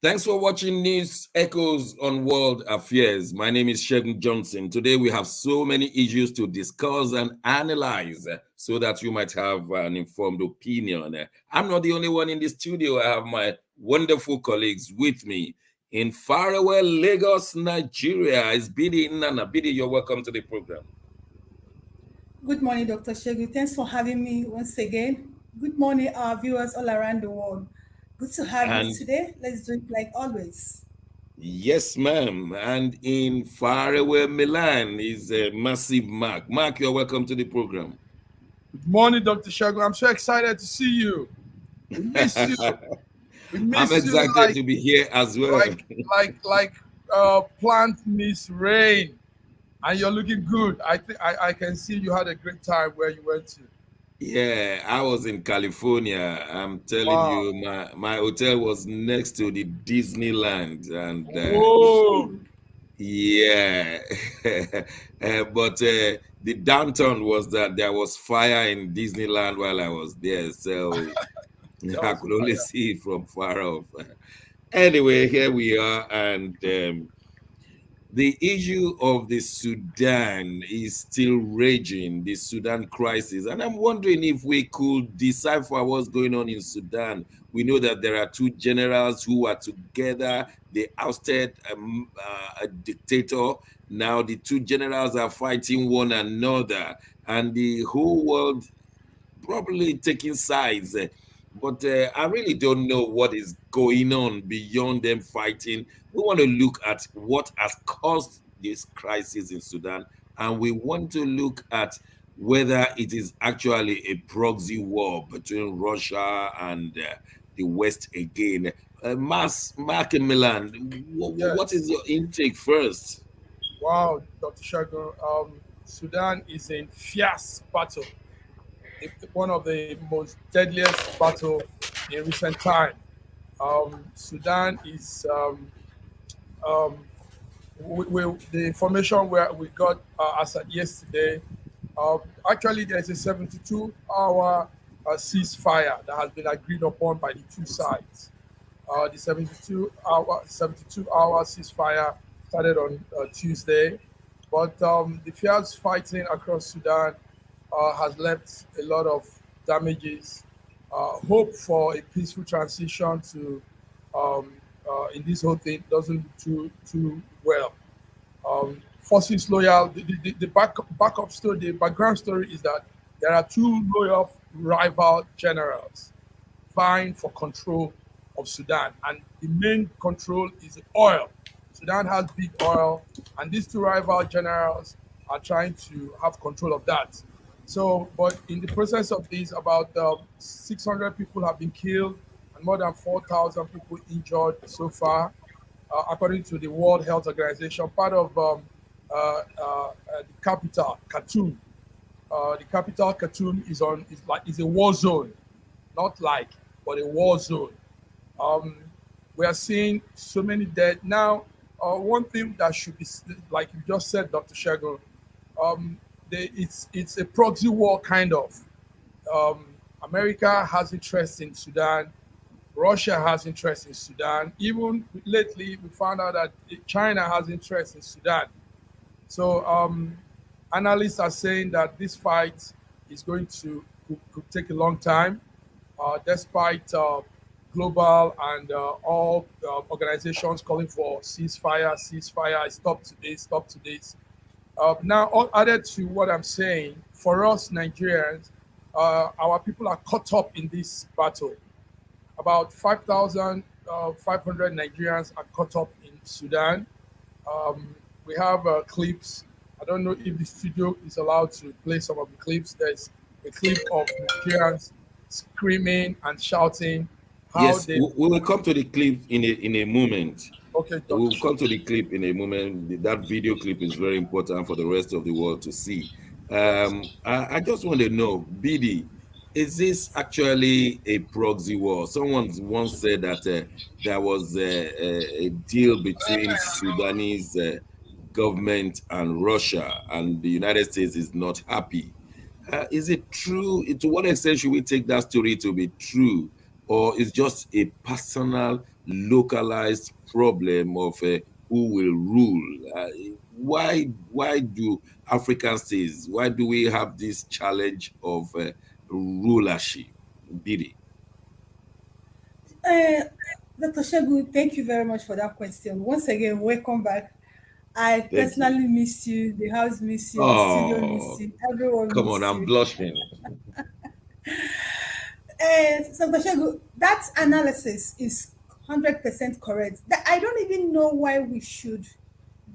Thanks for watching News Echoes on World Affairs. My name is Shegun Johnson. Today we have so many issues to discuss and analyze so that you might have an informed opinion. I'm not the only one in the studio. I have my wonderful colleagues with me. In faraway Lagos, Nigeria is Bidi Nana. Bidi, you're welcome to the program. Good morning, Dr. Shegu. Thanks for having me once again. Good morning, our viewers all around the world. Good to have you And today. Let's do it like always. yes, ma'am. And in faraway Milan is Massive Mark. Mark, you're welcome to the program. Good morning, Dr. Shagun. I'm so excited to see you. We miss you. We I'm miss you excited to be here as well. like plant miss rain. And you're looking good. I think I can see you had a great time where you went to. Yeah, I was in California. I'm telling Wow. you, my hotel was next to the Disneyland, and Whoa. yeah, but the downtown was that there was fire in Disneyland while I was there, so That I was could only fire. see it from far off. Anyway, here we are, and the issue of the Sudan is still raging, the Sudan crisis. And I'm wondering if we could decipher what's going on in Sudan. We know that there are two generals who are together. They ousted a dictator. Now the two generals are fighting one another, and the whole world probably taking sides. But I really don't know what is going on beyond them fighting. We want to look at what has caused this crisis in Sudan, and we want to look at whether it is actually a proxy war between Russia and the West again. Mark and Milan, what is Yes. your intake first? Wow, Dr. Shagun. Sudan is in fierce battle. One of the most deadliest battle in recent time. Sudan is um, the information where we got as at yesterday. Uh, Actually, there's a 72-hour ceasefire that has been agreed upon by the two sides. The 72-hour ceasefire started on Tuesday, but the fierce fighting across Sudan has left a lot of damages. Hope for a peaceful transition to um, in this whole thing doesn't look too well. Forces loyal. Backup story, the background story is that there are two loyal rival generals vying for control of Sudan, and the main control is oil. Sudan has big oil, and these two rival generals are trying to have control of that. So, but in the process of this, about 600 people have been killed and more than 4,000 people injured so far, according to the World Health Organization, part of the capital, Khartoum. The capital, Khartoum, is a war zone, not like, but a war zone. Um, we are seeing so many dead now. One thing that should be like you just said, Dr. Shago, it's a proxy war kind of. Um, America has interest in Sudan. Russia has interest in Sudan. Even lately, we found out that China has interest in Sudan. So analysts are saying that this fight is going to could take a long time, despite global and all organizations calling for ceasefire, stop to this. Now, added to what I'm saying, for us Nigerians, our people are caught up in this battle. About 5,500 Nigerians are caught up in Sudan. We have clips. I don't know if the studio is allowed to play some of the clips. There's a clip of Nigerians screaming and shouting how Yes, they. we will come to the clip in a moment. Okay, Dr. We'll come Show. to the clip in a moment. That video clip is very important for the rest of the world to see. Yes. I just want to know, BD, is this actually a proxy war? Someone once said that there was a deal between Sudanese government and Russia, and the United States is not happy. Is it true? To what extent should we take that story to be true? or it's just a personal, localized problem of who will rule? Why do African states? Why do we have this challenge of rulership, Bidi? Uh, Dr. Shegu, thank you very much for that question. Once again, welcome back. I Thank you. personally miss you, the house miss you, the studio miss Oh, you, everyone come on, miss I'm you. blushing. So, Dr. Shegu, that analysis is 100% correct. I don't even know why we should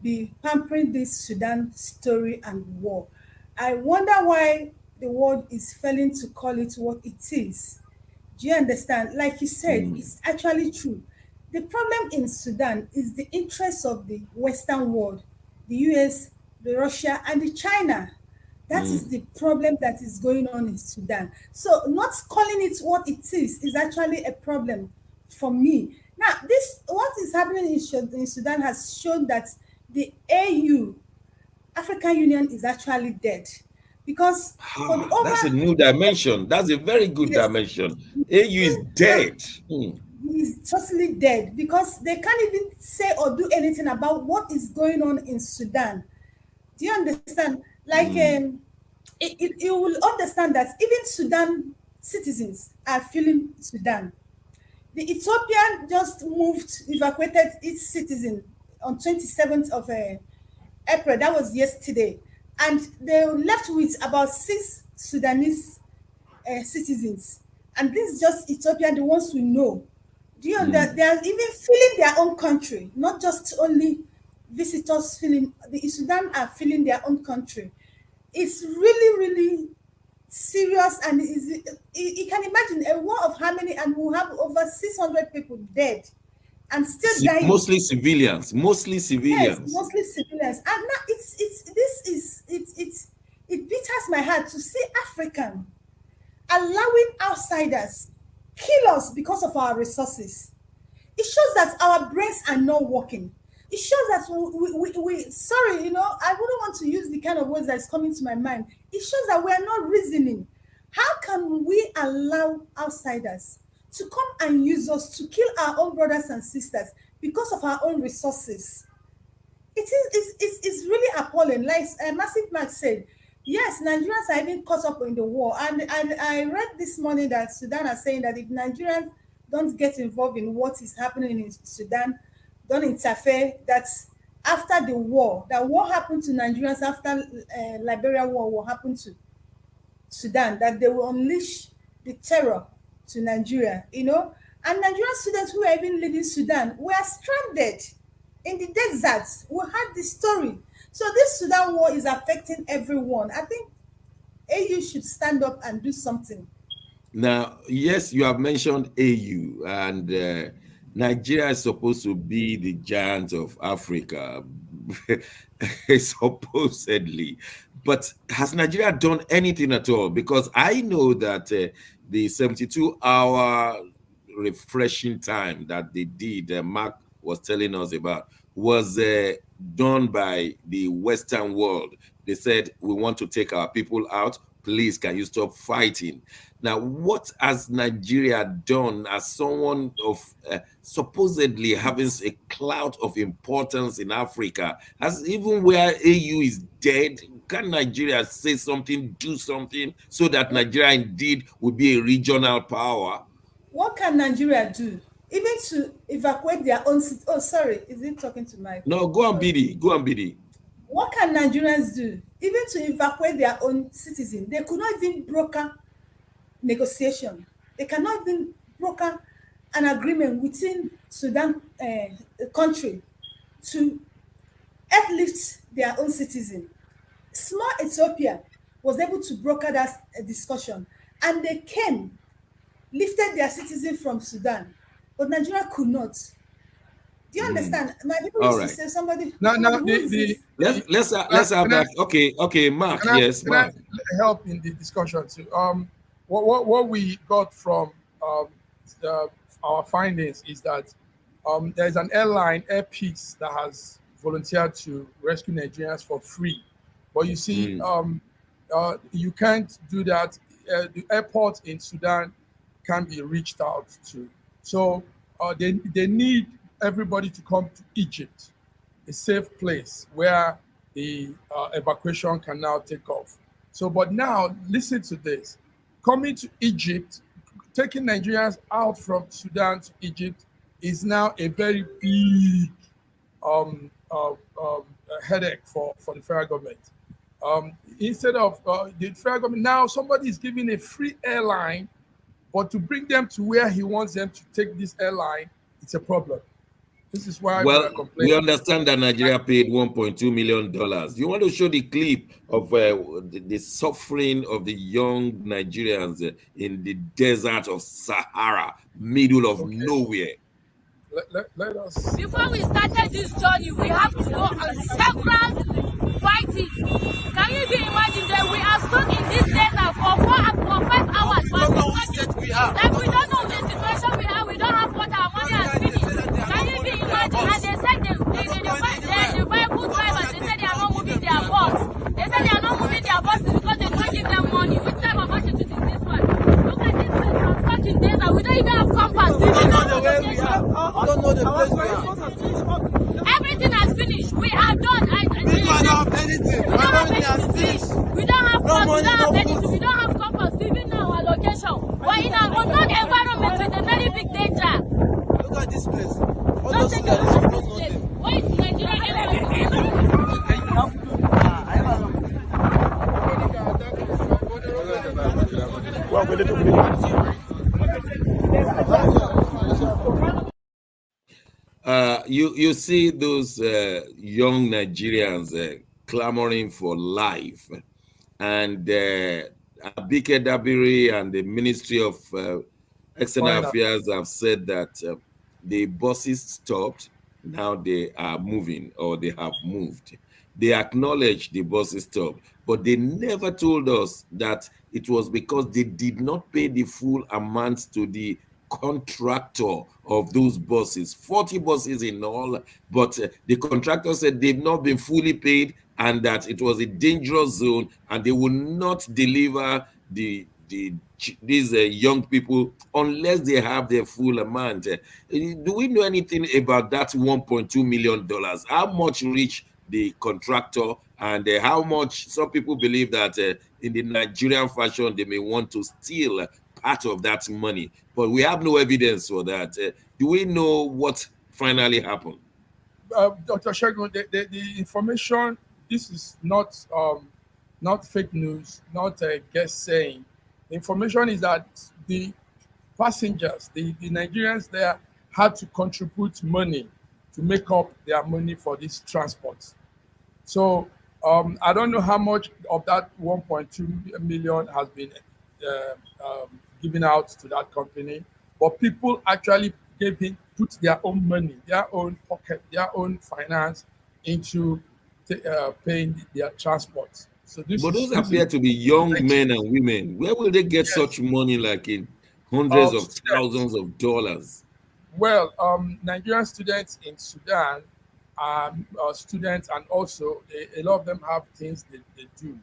be pampering this Sudan story and war. I wonder why the world is failing to call it what it is. Do you understand? Like you said, Mm, it's actually true. The problem in Sudan is the interests of the Western world, the US, the Russia, and the China. That is mm. the problem that is going on in Sudan. So not calling it what it is actually a problem for me. Now, this what is happening in Sudan has shown that the AU, African Union, is actually dead. Because for the That's a over new dimension. That's a very good yes, dimension. AU is so dead. Mm, he's totally dead because they can't even say or do anything about what is going on in Sudan. Do you understand? Like mm, you will understand that even Sudan citizens are feeling Sudan. The Ethiopian just evacuated its citizen on 27th of April. That was yesterday, and they were left with about 6 Sudanese citizens. And this is just Ethiopia, the ones we know. Do you understand? mm. They are even feeling their own country, not just only visitors feeling. The Sudan are feeling their own country. It's really, really serious, and you can imagine a war of how many, and we'll have over 600 people dead and still dying. Mostly civilians. Mostly Yes, civilians. mostly civilians. And now it's this is it bitters my heart to see African allowing outsiders kill us because of our resources. It shows that our brains are not working. It shows that sorry, I wouldn't want to use the kind of words that is coming to my mind. It shows that we are not reasoning. How can we allow outsiders to come and use us to kill our own brothers and sisters because of our own resources? It's really appalling. Like Massive Max said, yes, Nigerians are even caught up in the war. And I read this morning that Sudan are saying that if Nigerians don't get involved in what is happening in Sudan, don't interfere, that after the war, that what happened to Nigerians after Liberia war will happen to Sudan, that they will unleash the terror to Nigeria. And Nigerian students who are even leaving Sudan were stranded in the desert. We had the story. So this Sudan war is affecting everyone. I think AU should stand up and do something. Now, yes, you have mentioned AU, and Nigeria is supposed to be the giant of Africa, supposedly. But has Nigeria done anything at all? Because I know that the 72-hour refreshing time that they did, Mark was telling us about, was done by the Western world. They said, we want to take our people out. Please, can you stop fighting? Now, what has Nigeria done as someone of supposedly having a cloud of importance in Africa? As even where AU is dead, can Nigeria say something, do something, so that Nigeria indeed will be a regional power? What can Nigeria do? Even to evacuate their own city. Oh, sorry, is it talking to my No, phone? go on, Sorry. BD. Go on, BD. What can Nigerians do? Even to evacuate their own citizens, they could not even broker negotiation. They cannot even broker an agreement within Sudan country to uplift their own citizen. Small Ethiopia was able to broker that discussion, and they came, lifted their citizen from Sudan, but Nigeria could not. Do you Mm. understand? My people All used to right. say somebody, Now, somebody who is this? Let's have can I that. Okay, okay, Mark. can I Yes, can I Mark. help in the discussion too? What we got from um, the, our findings is that there is an airline, Air Peace, that has volunteered to rescue Nigerians for free. But you see, Mm, you can't do that. The airport in Sudan can be reached out to. So they need everybody to come to Egypt, a safe place where the evacuation can now take off. So, but now listen to this: coming to Egypt, taking Nigerians out from Sudan to Egypt is now a very big um, uh, um, headache for the federal government. Instead of the federal government, now somebody is giving a free airline, but to bring them to where he wants them to take this airline, it's a problem. This is why we Well, are we complaining. understand that Nigeria paid $1.2 million. You want to show the clip of the suffering of the young Nigerians in the desert of Sahara, middle of Okay, nowhere. let us. Before we started this journey, we have to go on several fighting. Can you even imagine that we are stuck in this desert for 5 hours? We don't know which state we are. Like we don't know the situation we are. We don't have water. Our money has finished. Can you even imagine? And they said the vehicle drivers, they said they are not moving their bus. They said they are not moving their buses because they don't give them money. Which type of attitude is this one? Look at this place. We are stuck in desert. We don't even have compass. We don't know the way we are. We don't know the place we are. Everything has finished. We are done. We don't have anything. We don't have anything. We don't have food. We don't have anything. We don't have compass. We even know our location. We're in an unknown environment with a very big danger. Look at this place. Don't take a look at this place. Why is Nigeria You see those young Nigerians clamoring for life, and Abike Dabiri and the Ministry of External Fine. Affairs have said that the buses stopped. Now they are moving, or they have moved. They acknowledge the buses stopped, but they never told us that it was because they did not pay the full amount to the contractor of those buses, 40 buses in all, but the contractor said they've not been fully paid and that it was a dangerous zone and they will not deliver these young people unless they have their full amount. Do we know anything about that $1.2 million? How much reached the contractor, and how much some people believe that in the Nigerian fashion they may want to steal part of that money, but we have no evidence for that. Do we know what finally happened? Dr. Shegun, the information, this is not fake news, not a guess saying. The information is that the passengers, the Nigerians there, had to contribute money to make up their money for this transport. So I don't know how much of that 1.2 million has been given out to that company, but people actually put their own money, their own pocket, their own finance into paying their transport. So But those appear to be young men and women. Where will they get yes. such money, like in hundreds of Students. thousands of dollars? Well, Nigerian students in Sudan are students, and also a lot of them have things they do.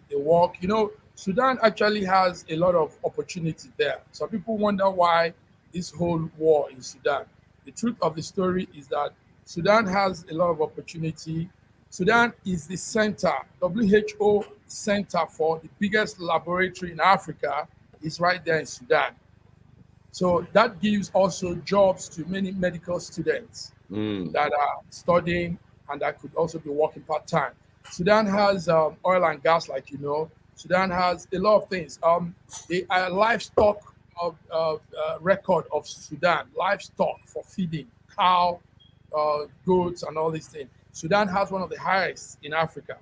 They work. You know, Sudan actually has a lot of opportunity there. So people wonder why this whole war in Sudan. The truth of the story is that Sudan has a lot of opportunity. Sudan is the center, WHO center for the biggest laboratory in Africa is right there in Sudan. So that gives also jobs to many medical students that are studying and that could also be working part-time. Sudan has oil and gas, like you know. Sudan has a lot of things. The livestock record of Sudan, livestock for feeding, cow, goats, and all these things. Sudan has one of the highest in Africa.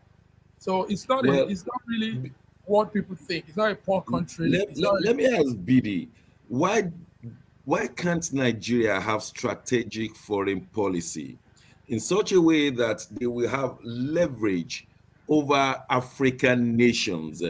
So Well, it's not really what people think. It's not a poor country. let, It's let, not. let me ask BD, why can't Nigeria have strategic foreign policy in such a way that they will have leverage over African nations,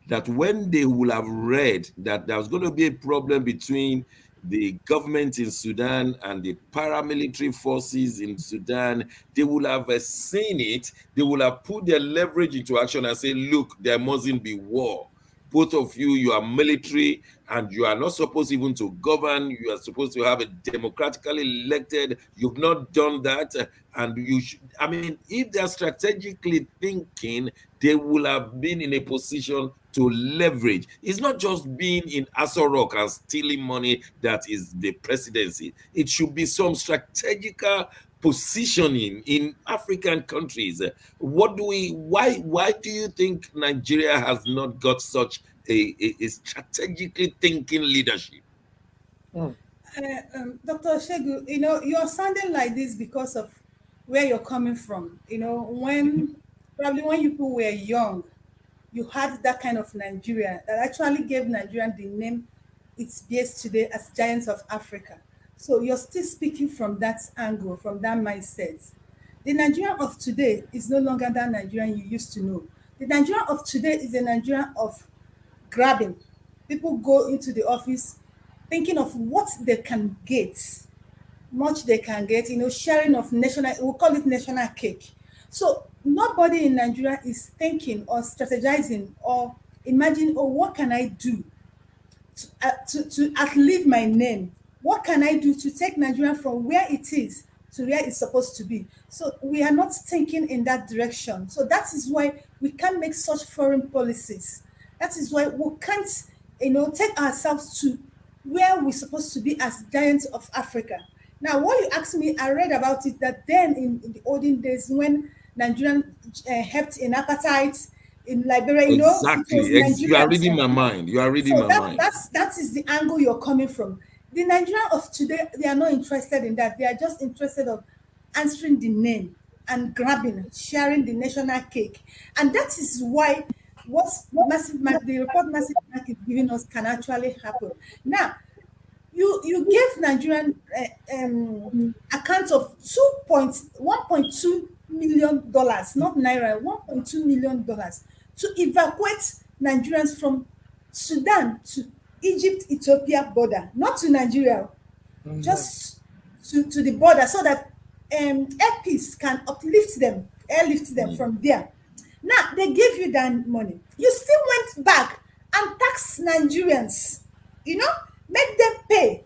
that when they will have read that there's going to be a problem between the government in Sudan and the paramilitary forces in Sudan, they will have seen it, they will have put their leverage into action and say, look, there mustn't be war. both of you, you are military, and you are not supposed even to govern. You are supposed to have a democratically elected. You've not done that, and you should. I mean, if they are strategically thinking, they will have been in a position to leverage. It's not just being in Aso Rock and stealing money that is the presidency. It should be some strategical positioning in African countries. What do we? Why do you think Nigeria has not got such a strategically thinking leadership? Mm. Dr. Shegu, you're sounding like this because of where you're coming from. When you were young, you had that kind of Nigeria that actually gave Nigeria the name it bears today as Giants of Africa. So you're still speaking from that angle, from that mindset. The Nigerian of today is no longer that Nigerian you used to know. The Nigerian of today is a Nigerian of grabbing. People go into the office thinking of what they can get, much they can get, sharing of national, we'll call it national cake. So nobody in Nigeria is thinking or strategizing or imagine, oh, what can I do to outlive my name? What can I do to take Nigeria from where it is to where it's supposed to be? So we are not thinking in that direction. So that is why we can't make such foreign policies. That is why we can't, take ourselves to where we're supposed to be as giants of Africa. Now, what you asked me, I read about it that then in the olden days when Nigerian helped in apartheid in Liberia, it was Exactly. You are Nigerians. reading my mind. You are reading So my mind. that is the angle you're coming from. The Nigerian of today, they are not interested in that. They are just interested of answering the name and grabbing, sharing the national cake. And that is why the report Massive Mark is giving us can actually happen. Now, you gave Nigerian account of 1.2 million dollars, not naira, $1.2 million to evacuate Nigerians from Sudan to Egypt Ethiopia border, not to Nigeria, just to the border, so that Air Peace can airlift them from there. Now they gave you that money. You still went back and taxed Nigerians, make them pay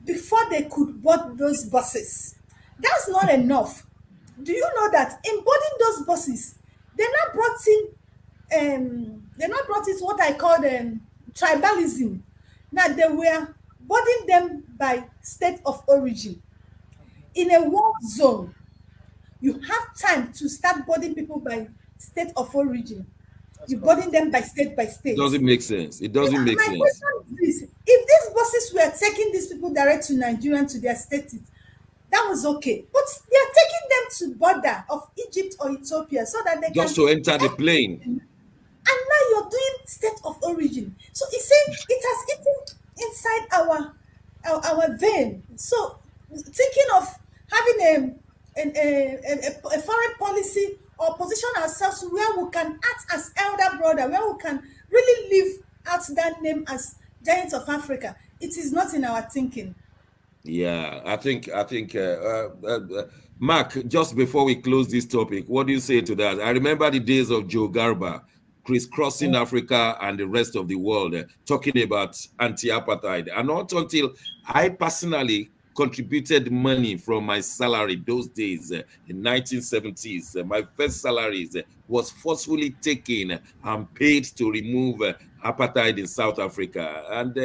before they could board those buses. That's not enough. Do you know that in boarding those buses, they now brought in what I call tribalism. Now they were boarding them by state of origin. In a war zone, you have time to start boarding people by state of origin. You boarding them by state by It state. doesn't make sense. It doesn't make My sense. question is this: if these buses were taking these people direct to Nigeria to their state, that was okay. But they are taking them to border of Egypt or Ethiopia so that they Just can. to enter the plane. And now you're doing state of origin. So it's saying it has eaten inside our vein. So thinking of having a foreign policy or position ourselves where we can act as elder brother, where we can really live out that name as giants of Africa, it is not in our thinking. Yeah, I think Mark, just before we close this topic, what do you say to that? I remember the days of Joe Garba crisscrossing Africa and the rest of the world, talking about anti-apartheid. And not until I personally contributed money from my salary those days in 1970s. My first salaries was forcefully taken and paid to remove apartheid in South Africa, and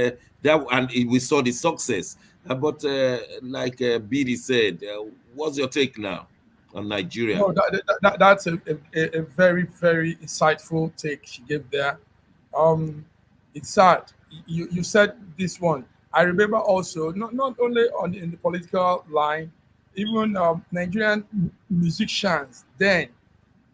we saw the success. But like Bidi said, what's your take now on Nigeria? No, that's a very, very insightful take she gave there. It's sad. You said this one. I remember also, not only in the political line, even Nigerian musicians then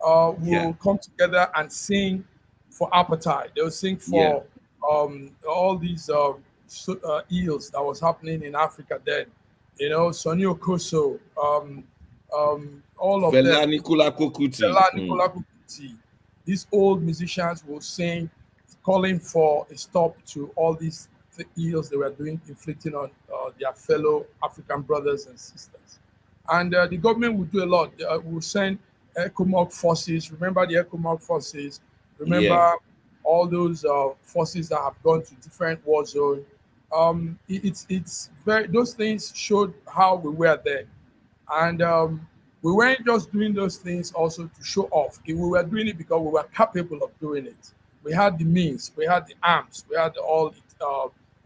will come together and sing for apartheid. They'll sing for all these ills that was happening in Africa then. Sonny Okoso, all of Fela them. Nicola Kokuti. Fela Nicola Kokuti. These old musicians will sing, calling for a stop to all these ills they were doing, inflicting on their fellow African brothers and sisters. And the government will do a lot. They will send ECOMOG forces. Remember the ECOMOG forces. Remember all those forces that have gone to different war zones. It's very, those things showed how we were there, and we weren't just doing those things also to show off. We were doing it because we were capable of doing it. We had the means, we had the arms, we had all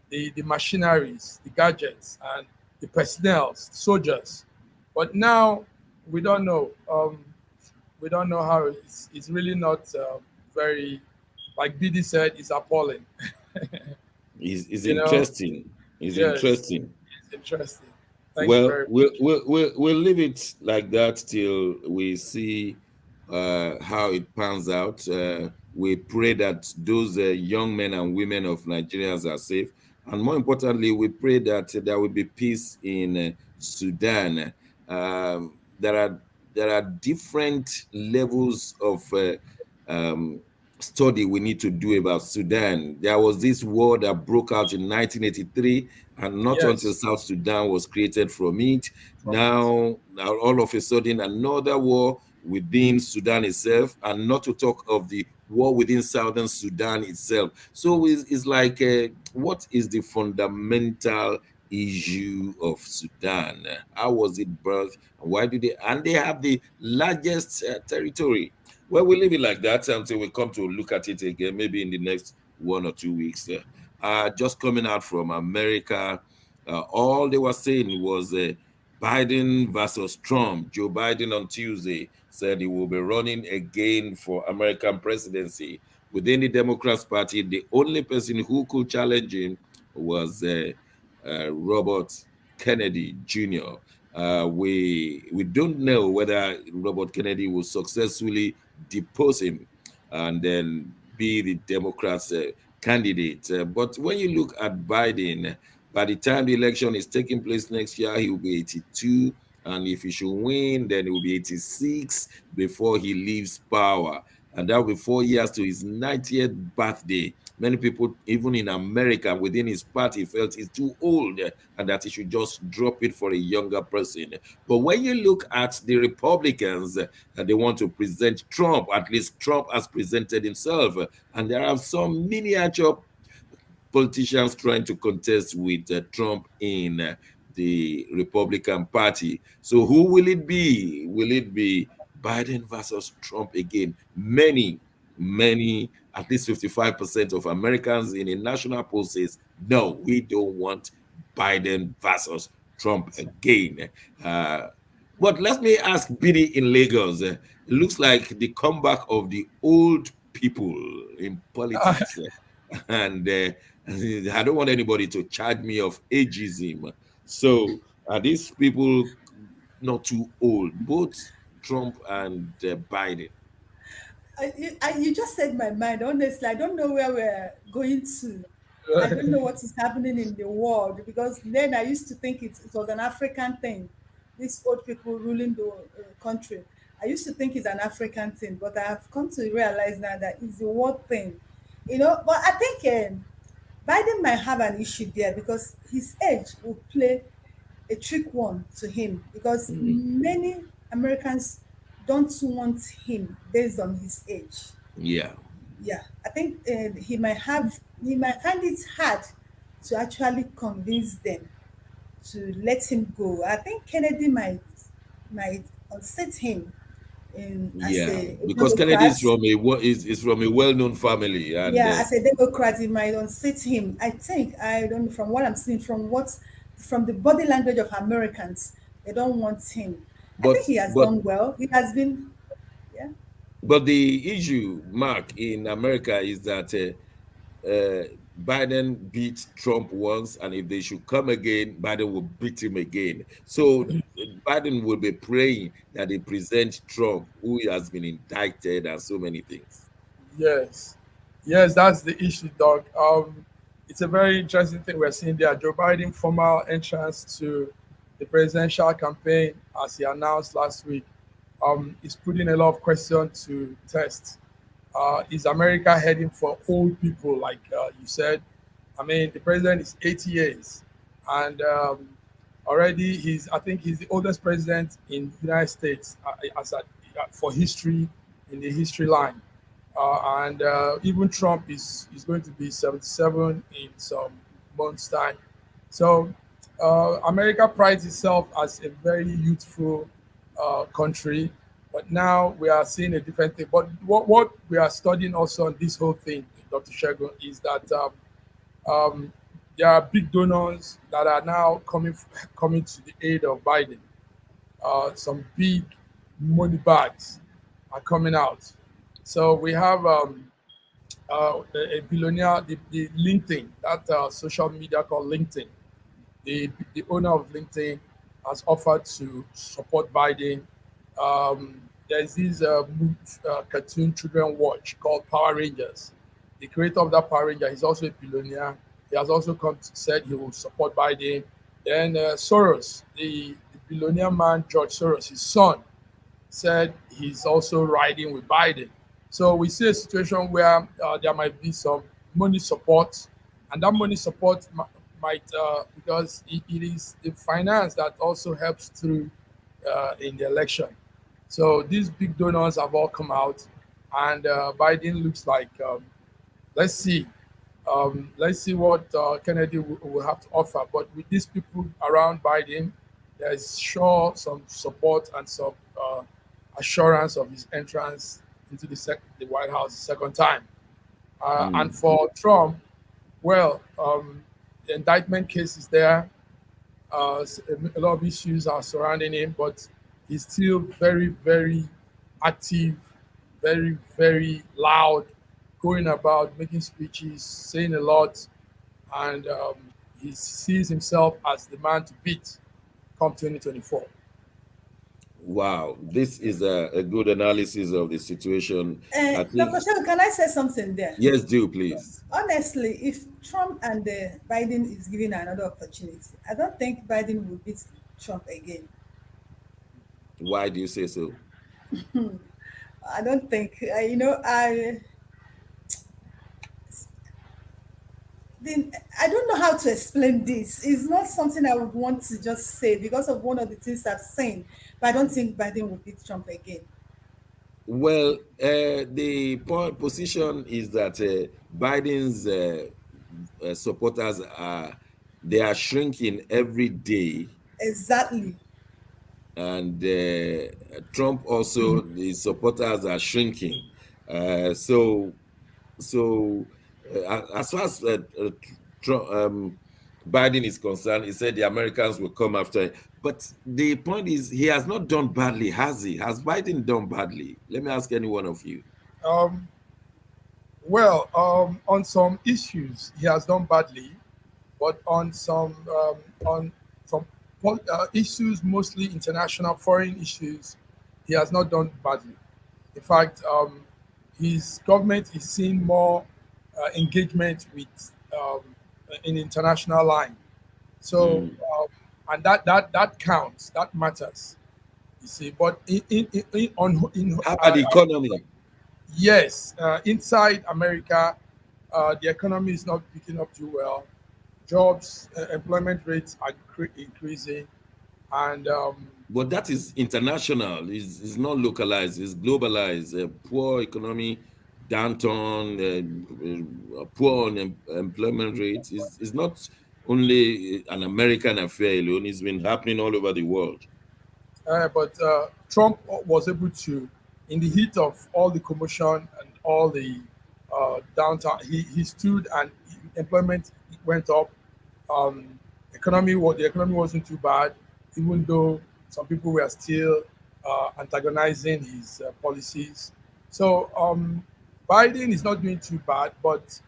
the machineries, the gadgets, and the personnel, soldiers. But now we don't know. We don't know how it's really not very, like BD said, it's appalling. Is You know, interesting. Is yes, interesting. it's interesting. Thank you Well, very we'll much. we'll we'll, we'll leave it like that till we see how it pans out. We pray that those young men and women of Nigerians are safe, and more importantly, we pray that there will be peace in Sudan. There are different levels of um, study we need to do about Sudan. There was this war that broke out in 1983, and not until Yes, South Sudan was created from it. from it. Now all of a sudden, another war within Sudan itself, and not to talk of the war within Southern Sudan itself. So it's like, what is the fundamental issue of Sudan? How was it birthed? And why do they? And they have the largest territory. Well, we leave it like that until we come to look at it again, maybe in the next 1 or 2 weeks. Just coming out from America, all they were saying was Biden versus Trump. Joe Biden on Tuesday said he will be running again for American presidency. Within the Democrats Party, the only person who could challenge him was Robert Kennedy Jr. We don't know whether Robert Kennedy will successfully depose him and then be the Democrats' candidate. But when you look at Biden, by the time the election is taking place next year, he will be 82. And if he should win, then he will be 86 before he leaves power. And that will be 4 years to his 90th birthday. Many people, even in America, within his party, felt he's too old and that he should just drop it for a younger person. But when you look at the Republicans, they want to present Trump, at least Trump has presented himself. And there are some miniature politicians trying to contest with Trump in the Republican Party. So who will it be? Will it be Biden versus Trump again? Many, at least 55% of Americans in a national poll says, no, we don't want Biden versus Trump again. Uh, but let me ask Biddy in Lagos. It looks like the comeback of the old people in politics. And I don't want anybody to charge me of ageism. So are these people not too old? Both Trump and Biden. You just said my mind. Honestly, I don't know where we're going to. I don't know what is happening in the world because then I used to think it was an African thing. These old people ruling the country. I used to think it's an African thing, but I have come to realize now that it's a world thing. But I think Biden might have an issue there because his age will play a trick one to him because Mm, many Americans don't want him based on his age. yeah, Yeah, I think he might find it hard to actually convince them to let him go. I think Kennedy might unseat him as yeah. a Because Kennedy Democrat. is from a well-known family, and Yeah, as a Democrat, he might unseat him. I think I don't know from what I'm seeing from the body language of Americans, they don't want him. I but think he has but done well. He has been, yeah. but the issue, Mark, in America is that Biden beat Trump once, and if they should come again, Biden will beat him again. So Biden will be praying that they present Trump, who has been indicted and so many things. Yes, yes, that's the issue, Doc. It's a very interesting thing we're seeing there. Joe Biden formal entrance to the presidential campaign, as he announced last week, is putting a lot of questions to test. Is America heading for old people, like you said? I mean, the president is 80 years, and already I think he's the oldest president in the United States for history, in the history line. And even Trump is going to be 77 in some months' time. So America prides itself as a very youthful country, but now we are seeing a different thing. But what we are studying also on this whole thing, Dr. Shagun, is that um, there are big donors that are now coming to the aid of Biden. Some big money bags are coming out. So we have a billionaire, the LinkedIn, that social media called LinkedIn. The owner of LinkedIn has offered to support Biden. There's this cartoon children watch called Power Rangers. The creator of that Power Ranger, he's also a billionaire. He has also said he will support Biden. Then Soros, the billionaire man George Soros, his son, said he's also riding with Biden. So we see a situation where there might be some money support, and that money support might, because it is the finance that also helps through in the election. So these big donors have all come out, and Biden looks like, let's see. Let's see what Kennedy will have to offer. But with these people around Biden, there's sure some support and some assurance of his entrance into the White House the second time. And Mm. for Trump, well, the indictment case is there. A lot of issues are surrounding him, but he's still very, very active, very, very loud, going about making speeches, saying a lot, and he sees himself as the man to beat come 2024. Wow, this is a good analysis of the situation. I think, Dr. Shell, can I say something there? yes, do please. Honestly, if Trump and Biden is given another opportunity, I don't think Biden will beat Trump again. Why do you say so? I don't think. I don't know how to explain this. It's not something I would want to just say because of one of the things I've seen, but I don't think Biden will beat Trump again. Well, the position is that Biden's supporters are shrinking every day, Exactly. and Trump also, the supporters are shrinking. So as far as Trump, Biden is concerned, he said the Americans will come after him. But the point is, he has not done badly, has he? Has Biden done badly? Let me ask any one of you. Um, on some issues, he has done badly, but on some issues, mostly international foreign issues, he has not done badly. In fact, his government is seeing more engagement with in international line. So, Mm. and that counts. That matters. You see, but in How about the economy? yes, inside America, the economy is not picking up too well. Jobs, employment rates are increasing, and But that is international. It's not localized. It's globalized. Poor economy, downturn, poor employment rate is not only an American affair alone. It's been happening all over the world. but Trump was able to, in the heat of all the commotion and all the downtown, he stood and employment went up. The economy wasn't too bad, even though some people were still antagonizing his policies. So Biden is not doing too bad, but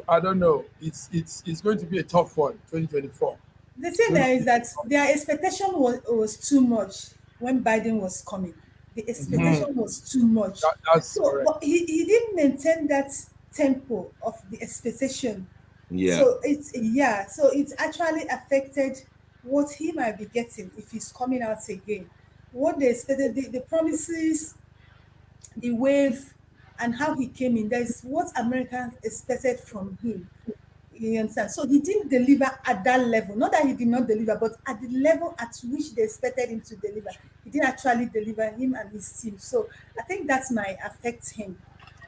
I don't know. It's going to be a tough one, 2024. The thing Going to there is be that their expectation was too much when Biden was coming. The expectation was too much. that's So correct. but he didn't maintain that tempo of the expectation. Yeah. So it's actually affected what he might be getting if he's coming out again. What they expected, the promises, the wave, and how he came in. There's what Americans expected from him. You understand? So he didn't deliver at that level. Not that he did not deliver, but at the level at which they expected him to deliver, he didn't actually deliver, him and his team. So I think that might affect him.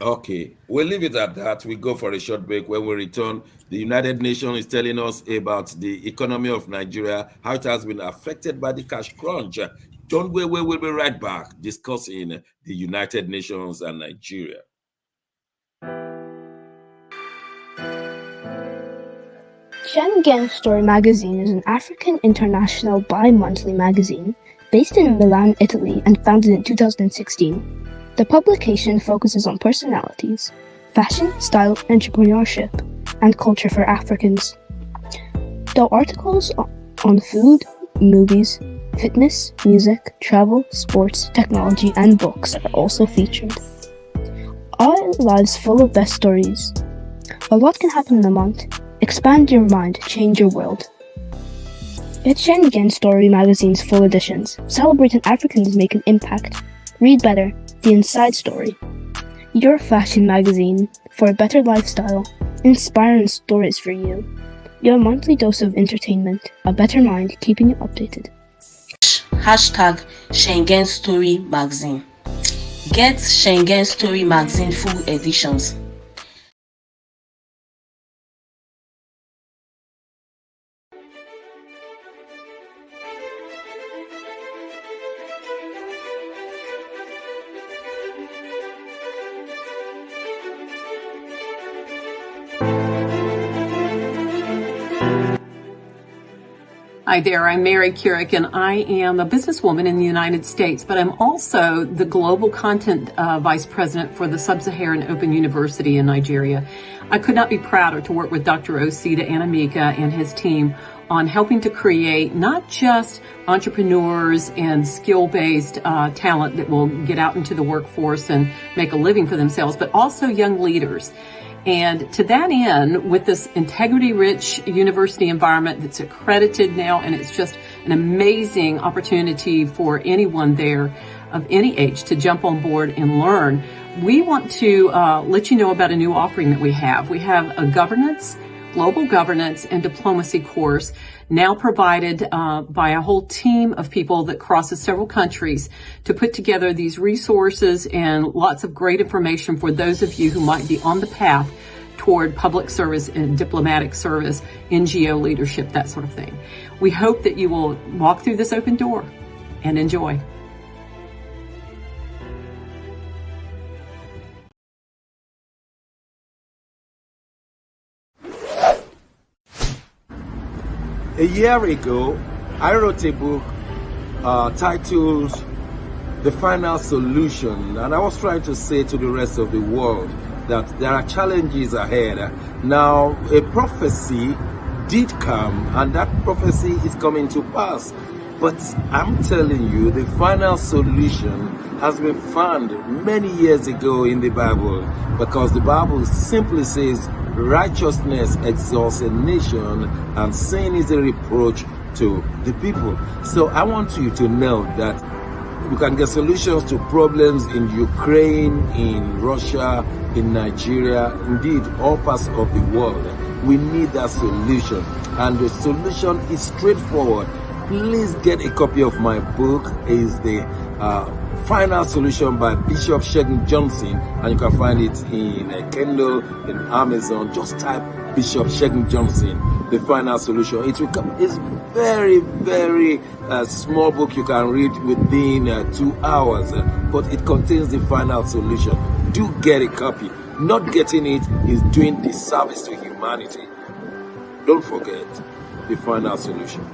Okay, we'll leave it at that. We go for a short break. When we return, the United Nations is telling us about the economy of Nigeria, how it has been affected by the cash crunch. Don't go away. We'll be right back discussing the United Nations and Nigeria. Schengen Story magazine is an African international bi-monthly magazine based in Milan, Italy, and founded in 2016. The publication focuses on personalities, fashion, style, entrepreneurship, and culture for Africans. Though articles on food, movies, fitness, music, travel, sports, technology, and books are also featured. Our lives full of best stories. A lot can happen in a month. Expand your mind, change your world. Get Schengen Story magazine's full editions. Celebrate an Africans make an impact. Read better. The Inside Story. Your fashion magazine for a better lifestyle. Inspiring stories for you. Your monthly dose of entertainment. A better mind keeping you updated. Hashtag Schengen Story magazine. Get Schengen Story magazine full editions. Hi there, I'm Mary Keurig, and I am a businesswoman in the United States, but I'm also the Global Content Vice President for the Sub-Saharan Open University in Nigeria. I could not be prouder to work with Dr. Osita Anamika and his team on helping to create not just entrepreneurs and skill-based talent that will get out into the workforce and make a living for themselves, but also young leaders. And to that end, with this integrity-rich university environment that's accredited now, and it's just an amazing opportunity for anyone there of any age to jump on board and learn, we want to let you know about a new offering that we have. We have a global governance and diplomacy course now provided by a whole team of people that crosses several countries to put together these resources and lots of great information for those of you who might be on the path toward public service and diplomatic service, NGO leadership, that sort of thing. We hope that you will walk through this open door and enjoy. A year ago, I wrote a book titled The Final Solution, and I was trying to say to the rest of the world that there are challenges ahead. Now, a prophecy did come, and that prophecy is coming to pass. But I'm telling you, the final solution has been found many years ago in the Bible, because the Bible simply says righteousness exalts a nation and sin is a reproach to the people. So I want you to know that we can get solutions to problems in Ukraine, in Russia, in Nigeria, indeed all parts of the world. We need that solution, and the solution is straightforward. Please get a copy of my book. It's the Final Solution by Bishop Shegun Johnson, and you can find it in Kindle, in Amazon. Just type Bishop Shegun Johnson, The Final Solution. It will come. It's very, very small book you can read within 2 hours, but it contains the final solution. Do get a copy. Not getting it is doing disservice to humanity. Don't forget The Final Solution.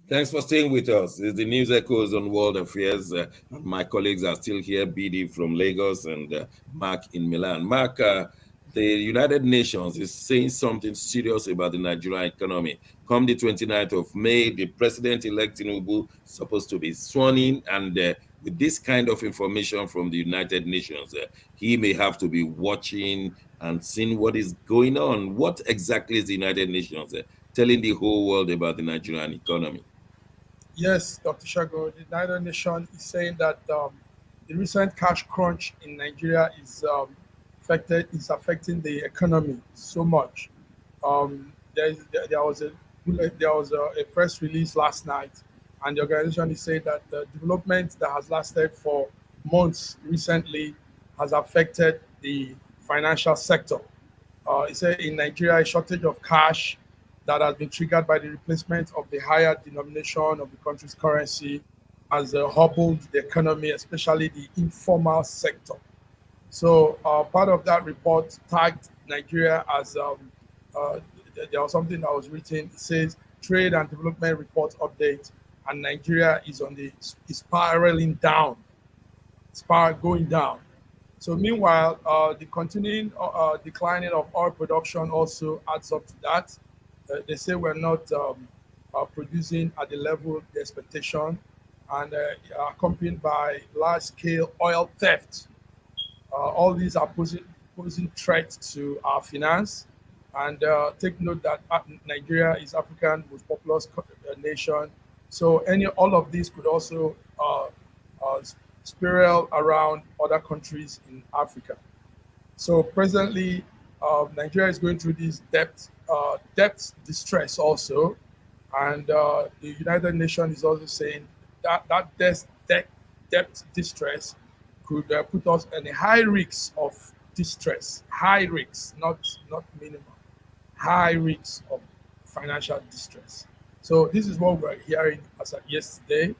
Thanks for staying with us. It's the News Echoes on World Affairs. My colleagues are still here, BD from Lagos and Mark in Milan. Mark, the United Nations is saying something serious about the Nigerian economy. Come the 29th of May, the president-elect Tinubu is supposed to be sworn in, and with this kind of information from the United Nations, he may have to be watching and seeing what is going on. What exactly is the United Nations telling the whole world about the Nigerian economy. Yes, Dr. Shago, the United Nations is saying that the recent cash crunch in Nigeria is affecting the economy so much. There was a press release last night, and the organization is saying that the development that has lasted for months recently has affected the financial sector. It said in Nigeria, a shortage of cash that has been triggered by the replacement of the higher denomination of the country's currency has hobbled the economy, especially the informal sector. So part of that report tagged Nigeria as uh, there was something that was written. It says trade and development report update, and Nigeria is on the is spiraling down, going down. So meanwhile, the continuing declining of oil production also adds up to that. They say we're not producing at the level the expectation, and accompanied by large-scale oil theft. All these are posing threats to our finance. And take note that Nigeria is Africa's most populous nation. So all of these could also uh, spiral around other countries in Africa. So presently, Nigeria is going through this debt distress also, and the United Nations is also saying that debt distress could put us in a high risk of distress, high risks, not minimum, high risks of financial distress. So this is what we're hearing as of yesterday.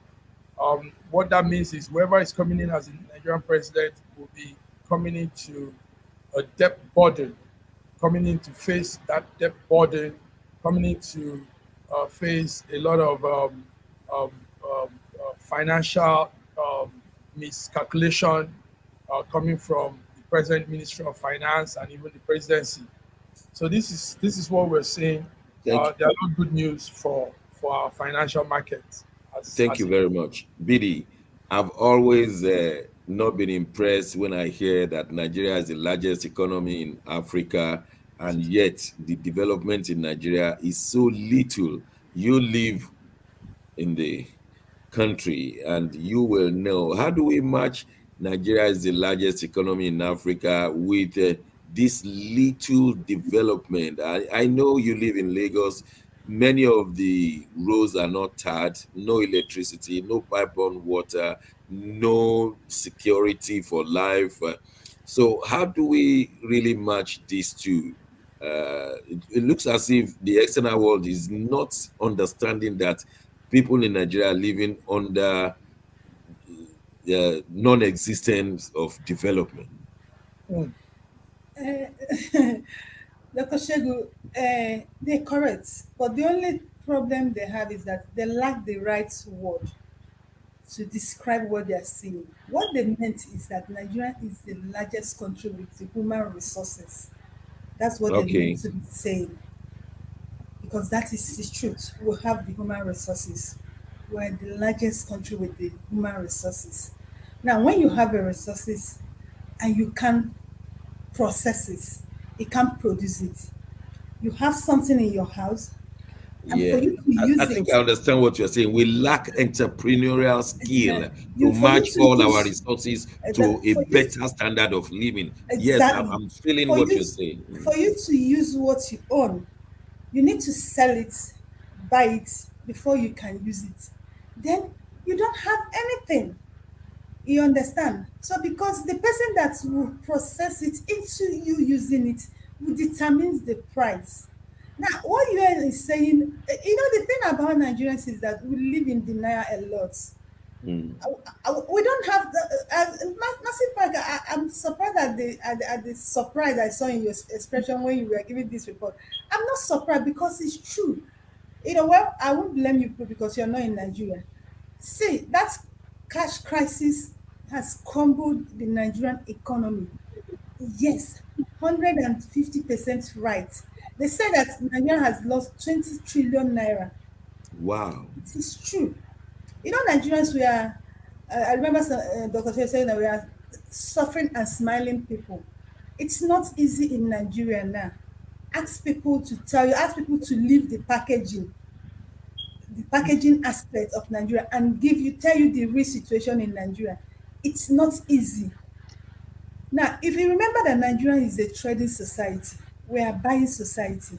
What that means is whoever is coming in as a Nigerian president will be coming into a debt burden, coming in to face that debt burden, coming in to face a lot of um, financial miscalculation coming from the present Ministry of Finance and even the presidency. So this is what we're seeing. Thank There are not good news for our financial markets. Thank you very much. Bidi, I've always not been impressed when I hear that Nigeria is the largest economy in Africa, and yet the development in Nigeria is so little. You live in the country and you will know. How do we match Nigeria is the largest economy in Africa with this little development? I know you live in Lagos. Many of the roads are not tarred, no electricity, no pipe-borne water, no security for life. So how do we really match these two? It looks as if the external world is not understanding that people in Nigeria are living under non-existence of development. Mm, Dr. Shegu, they're correct, but the only problem they have is that they lack the right word to describe what they are seeing. What they meant is that Nigeria is the largest country with the human resources. That's what they meant Okay. to be saying, because that is the truth. We have the human resources. We're the largest country with the human resources. Now, when you have the resources and you can process it, you can't produce it. You have something in your house, and for Yeah. you to I use think it, I understand what you're saying. We lack entrepreneurial skill to you for you match to all our use resources to a for you better standard of living. Yes, exactly I'm feeling for what you you're saying. for you to use what you own, you need to sell it, buy it before you can use it. Then you don't have anything. You understand? So because the person that will process it into you using it will determines the price. Now, what you are is saying, the thing about Nigerians is that we live in denial a lot. Mm. We don't have the massive part. I'm surprised at the surprise I saw in your expression when you were giving this report. I'm not surprised because it's true. Well, I won't blame you because you're not in Nigeria. See, that cash crisis has crumbled the Nigerian economy. Yes, 150% right. They say that Nigeria has lost 20 trillion naira. Wow. It is true. Nigerians, we are, I remember Dr. Tere saying that we are suffering and smiling people. It's not easy in Nigeria now. ask people to tell you, ask people to leave the packaging aspect of Nigeria and tell you the real situation in Nigeria. It's not easy. Now, if you remember that Nigeria is a trading society, we are buying society.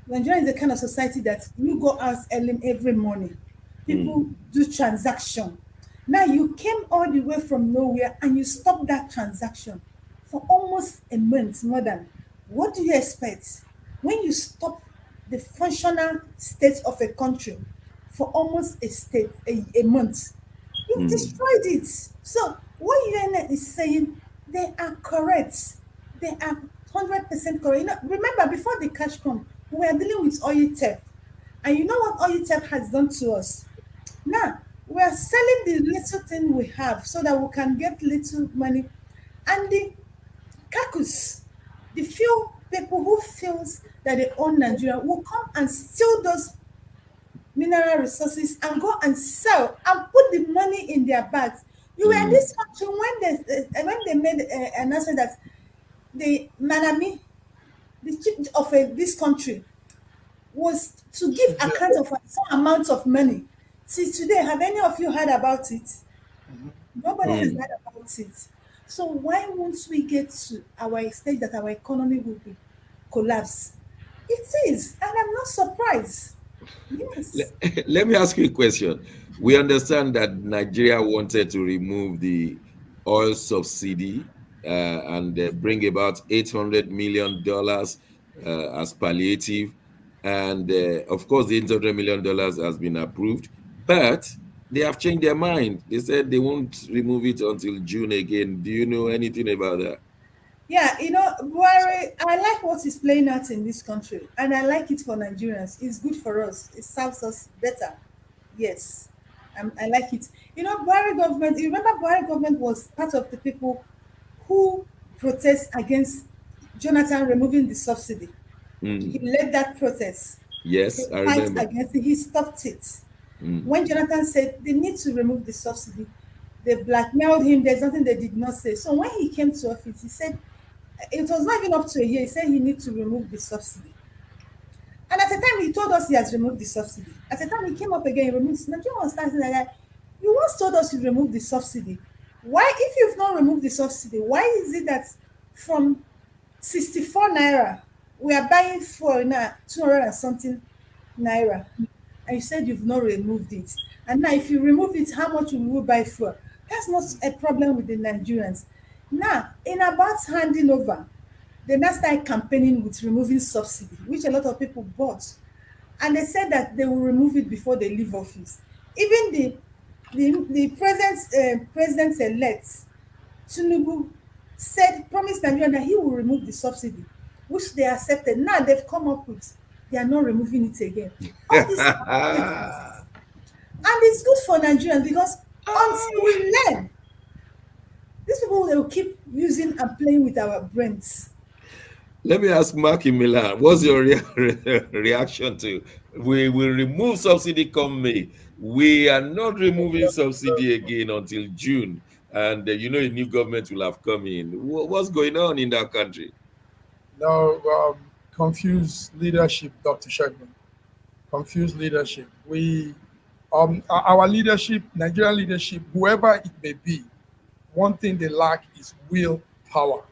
Nigeria is the kind of society that you go out early every morning. People do transaction. Now you came all the way from nowhere and you stopped that transaction for almost a month more than. What do you expect when you stop the functional state of a country for almost a month? You've Mm, destroyed it. So what UN is saying, they are correct. They are 100% correct. Remember, before the cash come, we were dealing with oil theft. And you know what oil theft has done to us? Now, we are selling the little thing we have so that we can get little money. And the caucus, the few people who feels that they own Nigeria will come and steal those mineral resources and go and sell and put the money in their bags. You were in mm, this country when they made an announcement that the Manami, the chief of this country, was to give account of some amount of money. See, today, have any of you heard about it? Nobody has mm. heard about it. So why won't we get to our stage that our economy will be collapse? It is, and I'm not surprised. Let, Yes. let me ask you a question. We understand that Nigeria wanted to remove the oil subsidy and bring about $800 million as palliative. And of course, the $800 million has been approved, but they have changed their mind. They said they won't remove it until June again. Do you know anything about that? Yeah, Buhari, I like what is playing out in this country, and I like it for Nigerians. It's good for us. It serves us better. Yes, I like it. Buhari government. You remember, Buhari government was part of the people who protest against Jonathan removing the subsidy. He Mm. led that protest. Yes, The I fight remember. against it. He stopped it. Mm. When Jonathan said they need to remove the subsidy, they blackmailed him. There's nothing they did not say. So when he came to office, he said it was not even up to a year. He said he needs to remove the subsidy. And at the time he told us he has removed the subsidy. At the time he came up again, he removed it. Nigerian was starting like that. You once told us you removed the subsidy. Why, if you've not removed the subsidy, why is it that from 64 naira, we are buying for now 200 and something naira? And you said you've not removed it. And now, if you remove it, how much will you buy for? That's not a problem with the Nigerians. Now, in about handing over, they now started campaigning with removing subsidy, which a lot of people bought. And they said that they will remove it before they leave office. Even the president elect Tinubu promised Nigeria that he will remove the subsidy, which they accepted. Now they've come up with they are not removing it again. All these are politics. And it's good for Nigerians because until we learn, these people they will keep using and playing with our brains. Let me ask Mark in Milan, what's your reaction to we will remove subsidy come May? We are not removing subsidy again until June. And a new government will have come in. What's going on in that country? No, confused leadership, Dr. Shagman. Confused leadership. Our leadership, Nigerian leadership, whoever it may be, one thing they lack is willpower.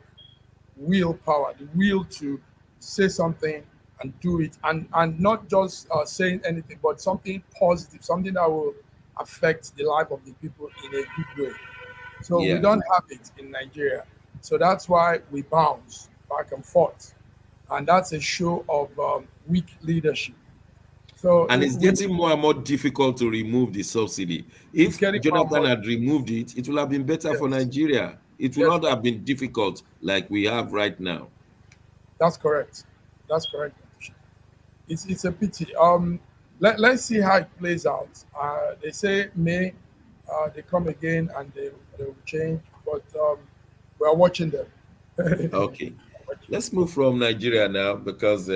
Willpower, the will to say something and do it, and not just saying anything, but something positive, something that will affect the life of the people in a good way. So we Yeah. don't have it in Nigeria. So that's why we bounce back and forth. And that's a show of weak leadership. So And it's getting more and more difficult to remove the subsidy. it's If getting more and Jonathan more. had removed it, it would have been better for Yes, Nigeria. It would yes, not have been difficult like we have right now. that's correct. That's correct. It's a pity. Let's see how it plays out. They say May, they come again and they will change, but we are watching them. Okay. Watching. Let's move from Nigeria now because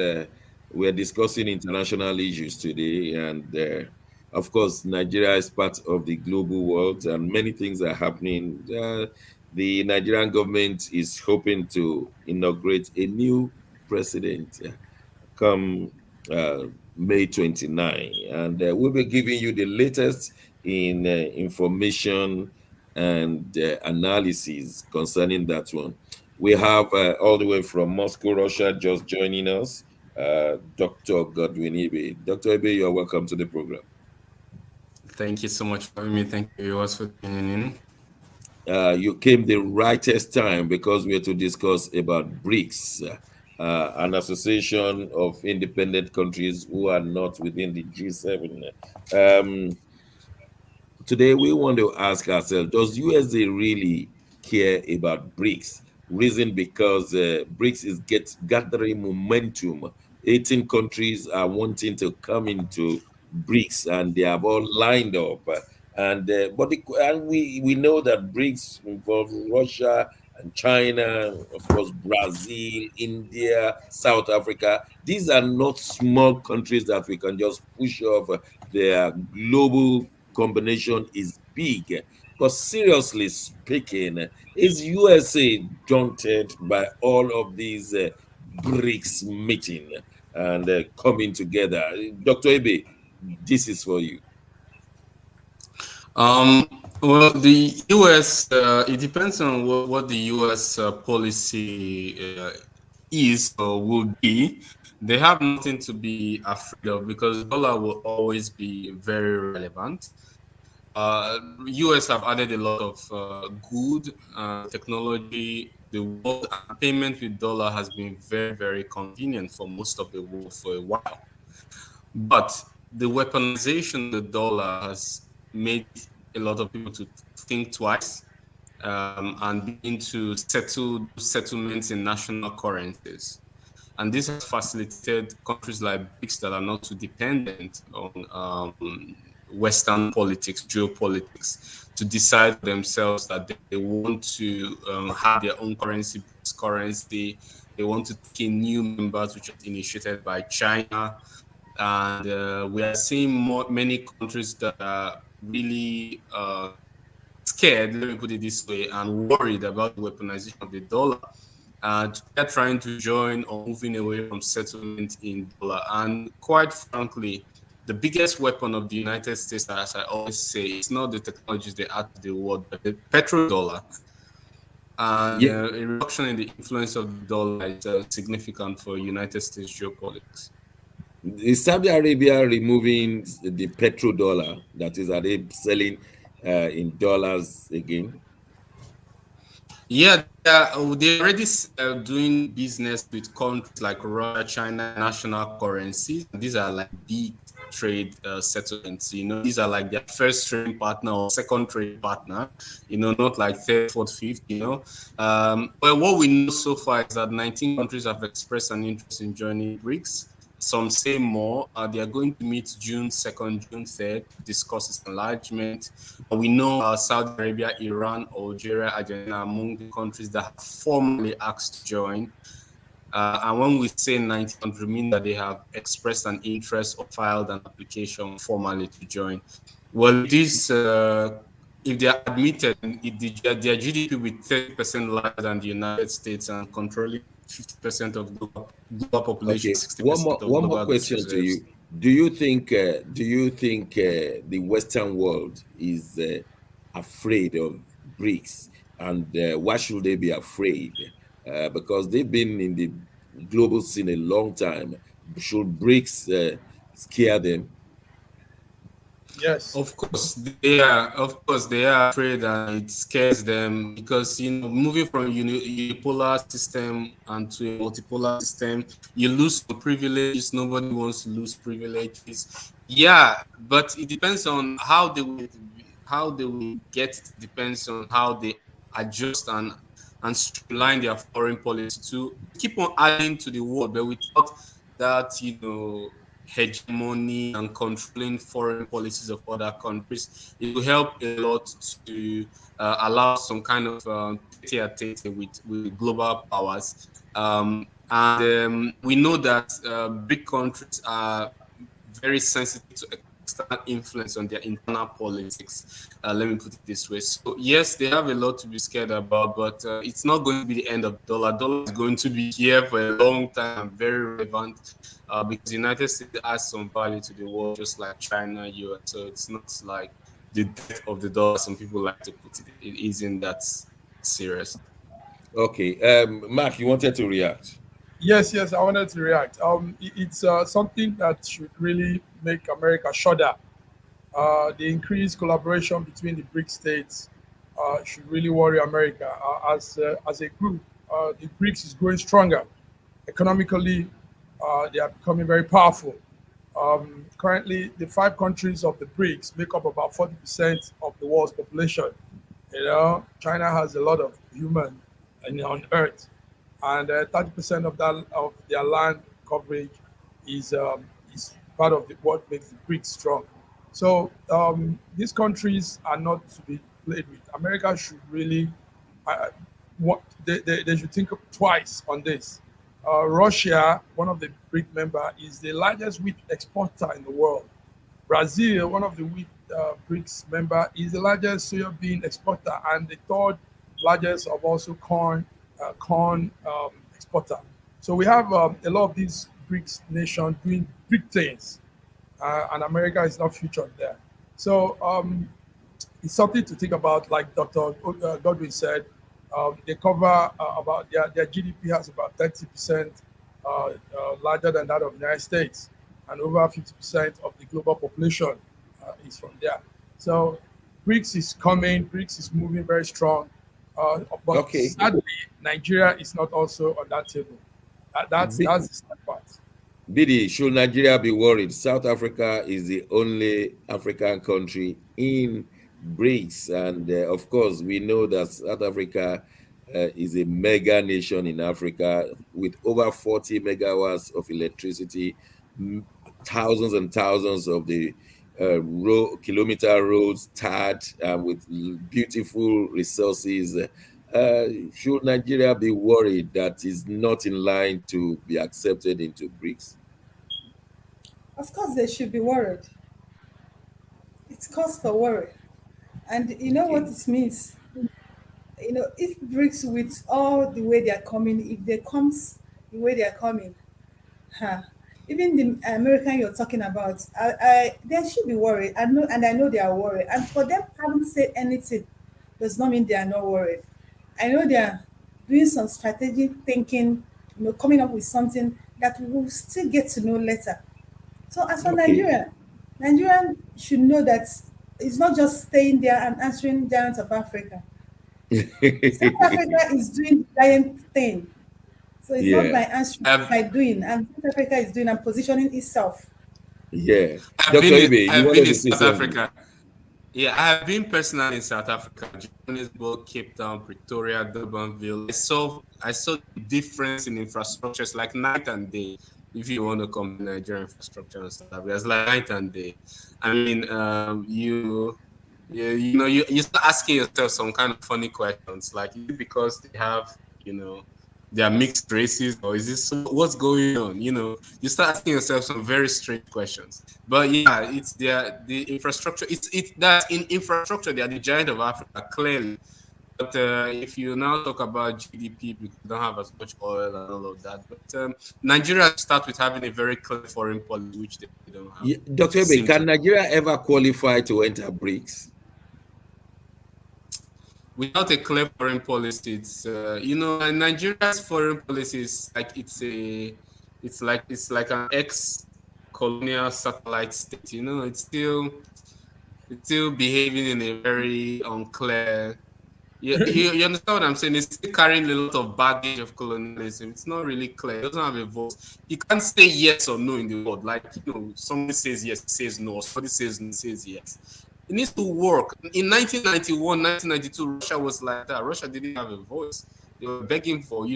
we're discussing international issues today. And of course, Nigeria is part of the global world and many things are happening. The Nigerian government is hoping to inaugurate a new president. come uh, May 29. And we'll be giving you the latest in information and analysis concerning that one. We have all the way from Moscow, Russia, just joining us, Dr. Godwin Ibe. Dr. Ibe, you're welcome to the program. Thank you so much for having me. Thank you viewers for tuning in. You came the rightest time because we are to discuss about BRICS, an association of independent countries who are not within the G7. Um, Today, we want to ask ourselves, does USA really care about BRICS? Reason because BRICS is gathering momentum. 18 countries are wanting to come into BRICS, and they have all lined up. And we know that BRICS involve Russia and China, of course, Brazil, India, South Africa. These are not small countries that we can just push off. Their global combination is big. But seriously speaking, is USA daunted by all of these BRICS meeting and coming together? Dr. Ebe, this is for you. Well, the U.S. It depends on what the U.S. Policy is or will be. They have nothing to be afraid of because dollar will always be very relevant. US have added a lot of good technology. The world and payment with dollar has been very, very convenient for most of the world for a while. But the weaponization of the dollar has made a lot of people to think twice and begin to settle settlements in national currencies. And this has facilitated countries like BRICS that are not too dependent on Western politics, geopolitics, to decide for themselves that they want to have their own currency, BRICS currency. They want to take in new members, which was initiated by China. And we are seeing many countries that are really scared, let me put it this way, and worried about the weaponization of the dollar. They're trying to join or moving away from settlement in dollar. And quite frankly, the biggest weapon of the United States, as I always say, it's not the technologies they add to the world, but the petrodollar. And Yeah, a reduction in the influence of the dollar is significant for United States geopolitics. is Saudi Arabia removing the petrodollar, that is, are they selling in dollars again? Yeah, they're already doing business with countries like Russia, China, national currencies. These are like big trade settlements. These are like their first trading partner or second trading partner. Not like third, fourth, fifth. But what we know so far is that 19 countries have expressed an interest in joining BRICS. Some say more. They are going to meet June 2nd, June 3rd to discuss its enlargement. We know Saudi Arabia, Iran, Algeria, Argentina are among the countries that have formally asked to join. And when we say 90 countries, we mean that they have expressed an interest or filed an application formally to join. Well, if they are admitted, their GDP will be 30% larger than the United States and controlling 50% of global population, Okay, 60% of one more global goods question to reserves. you. Do you think the Western world is afraid of BRICS, and why should they be afraid? Because they've been in the global scene a long time. Should BRICS scare them? Yes. Of course they are afraid, and it scares them because moving from unipolar system and to a multipolar system, you lose some privileges. Nobody wants to lose privileges. Yeah, but it depends on how they will get it. Depends on how they adjust and streamline their foreign policy to keep on adding to the world, but without that hegemony and controlling foreign policies of other countries. It will help a lot to allow some kind of tete-a-tete with global powers. And we know that big countries are very sensitive to external influence on their internal politics. Let me put it this way. So yes, they have a lot to be scared about, but it's not going to be the end of the dollar. Dollar is going to be here for a long time and very relevant because the United States adds some value to the world, just like China, US. So it's not like the death of the dollar. Some people like to put it. It isn't that serious. Okay. Mark, you wanted to react. Yes, yes, I wanted to react. It's something that should really make America shudder. The increased collaboration between the BRICS states should really worry America. As a group, the BRICS is growing stronger economically. They are becoming very powerful. Currently, the five countries of the BRICS make up about 40% of the world's population. You know, China has a lot of human on Earth, and 30% of that of their land coverage is part of what makes the BRICS strong. So these countries are not to be played with. America should really uh, what they should think twice on this. Russia, one of the BRIC member, is the largest wheat exporter in the world. Brazil, one of the wheat BRICS member, is the largest soybean exporter and the third largest of also corn exporter. So we have a lot of these BRICS nations doing big things, and America is not featured there. So it's something to think about. Like Dr. Godwin said, they cover about their GDP has about 30% larger than that of the United States, and over 50% of the global population is from there. So BRICS is coming, BRICS is moving very strong, but Okay. sadly, Nigeria is not also on that table. That's the sad part. Bidi, should Nigeria be worried? South Africa is the only African country in BRICS. And of course, we know that South Africa is a mega nation in Africa with over 40 megawatts of electricity, thousands and thousands of the kilometer roads tarred with beautiful resources. Should Nigeria be worried that is not in line to be accepted into BRICS? Of course, they should be worried. It's cause for worry. And you know what Okay. it means? If BRICS with all the way they are coming, if they comes the way they are coming, huh, even the American you're talking about, they should be worried. I know they are worried. And for them haven't said anything does not mean they are not worried. I know they are doing some strategic thinking, coming up with something that we will still get to know later. So as for Okay. Nigeria, Nigerian should know that it's not just staying there and answering giants of Africa. South Africa is doing giant thing. So it's not by Yeah. answering, it's I've by doing. And South Africa is doing and positioning itself. Yeah. I've Dr. been in, Ibe, you I've been wanted in to say South something? Africa. Yeah, I have been personally in South Africa, Johannesburg, Cape Town, Pretoria, Durbanville. I saw the difference in infrastructures like night and day. If you want to compare Nigerian infrastructure and South Africa, it's like night and day. I mean, you start asking yourself some kind of funny questions, like is it because they have, they are mixed races, or is this what's going on? You start asking yourself some very strange questions. But yeah, it's the infrastructure. It's that in infrastructure they are the giant of Africa, clearly. But if you now talk about GDP, because we don't have as much oil and all of that. But Nigeria start with having a very clear foreign policy, which they don't have, Yeah. which Dr. is Ibe, can simply Nigeria ever qualify to enter BRICS? without a clear foreign policy. It's and Nigeria's foreign policy is like it's like an ex-colonial satellite state. It's still behaving in a very unclear. You understand what I'm saying? It's still carrying a lot of baggage of colonialism. It's not really clear. It doesn't have a voice. You can't say yes or no in the world. Like, somebody says yes, says no. Somebody says no, says yes. It needs to work. In 1991, 1992, Russia was like that. Russia didn't have a voice. They were begging for,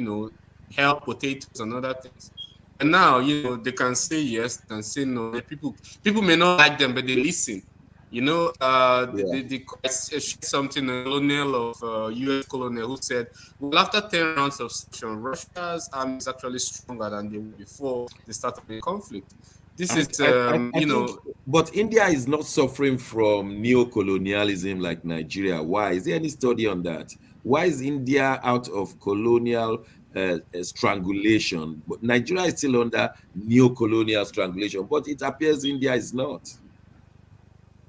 help, potatoes, and other things. And now, they can say yes, they can say no. People may not like them, but they listen. Yeah. I shared something, a colonel of U.S. colonel who said, well, after 10 rounds of sanctions, Russia's army is actually stronger than they were before the start of the conflict. This I, is, I think, but India is not suffering from neo-colonialism like Nigeria. Why? Is there any study on that? Why is India out of colonial strangulation? But Nigeria is still under neo-colonial strangulation, but it appears India is not.